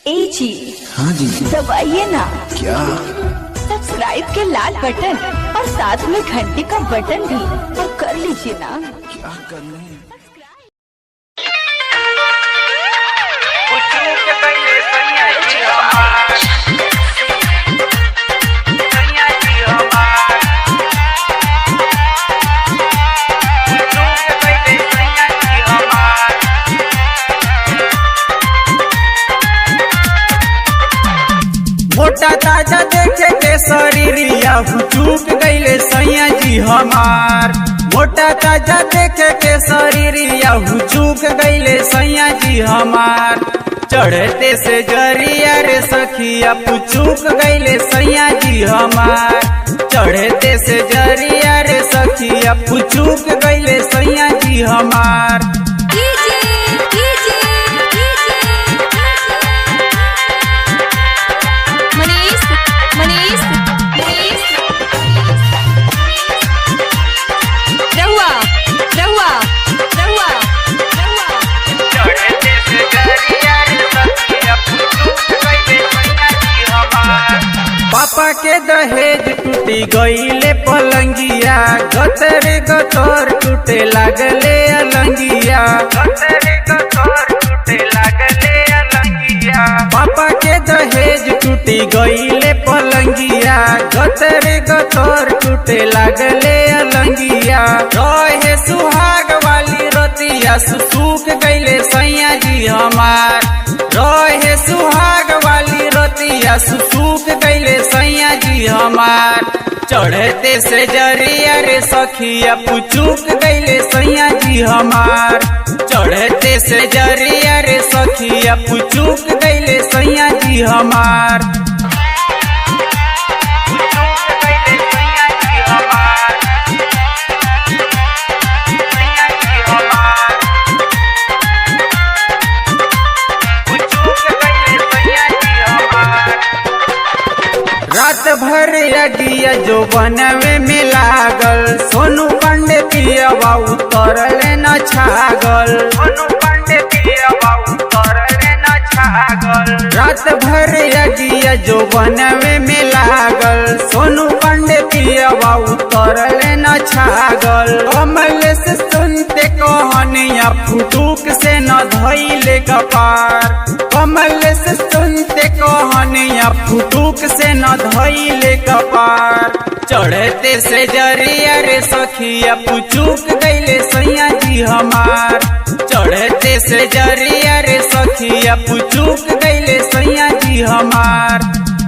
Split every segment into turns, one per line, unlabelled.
ए जी।
हाँ जी।
दबाइए ना।
क्या?
सब्सक्राइब के लाल बटन और साथ में घंटी का बटन भी तो कर लीजिए ना।
क्या करना है?
मोटा ताजा देखे के शरीरिया चूक गईले सैया जी हमार। मोटा ताजा देखे के शरीरिया चूक गईले सैया जी हमार। चढ़ते से जरिया रे सखिया चूक गईले सैया जी हमार। चढ़ते से जरिया रे सखिया चूक गईले सैया जी हमार। पापा के दहेज टूटी गईले पलंगिया, गतरे गतर टूटे लागले अलंगिया। गतरे गतर टूटे लागले अलंगिया। पापा के दहेज टूटी गईले पलंगिया, गतरे गतर टूटे लागले अलंगिया। रहे सुहाग वाली रतिया सूख गईले सैया जी हमार। रहे सुहाग वाली रतिया सूख गईले सैया जी हमार। चढ़ते से जरिया रे सखिया चूक गईले सैया जी हमार। चढ़ते से जरिया रे सखिया चूक गईले सैया जी हमार। रात भर अगिया जो बनवे में लागल, सोनू पांडे पियवा उतरले न छागल। सोनू पांडे पियवा उतरले न छागल। रात भर अगिया जो बनवे में लागल, सोनू पांडे पियवा उतरले न छागल। कमल से सुनते कहानिया फुटूक से न धइले कपार। कमल से सुनते कहानिया फुटूक से न धइले कपार। चढ़ते से जरिया रे सखिया चूक गईले सैया जी हमार। चढ़ते से जरिया रे सखिया चूक गईले सैया जी हमार।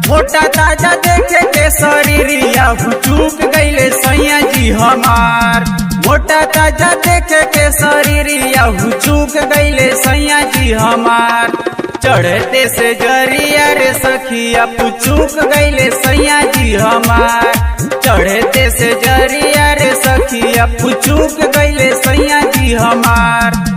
मोटा ताजा देखे के शरीरिया चूक गईले सैया जी हमार। मोटा ताजा देखे के शरीरिया चूक गईले सैया जी हमार। चढ़ते से जरिया रे सखिया चूक गईले सैया जी हमार। चढ़ते से जरिया रे सखिया चूक गईले सैया जी हमार।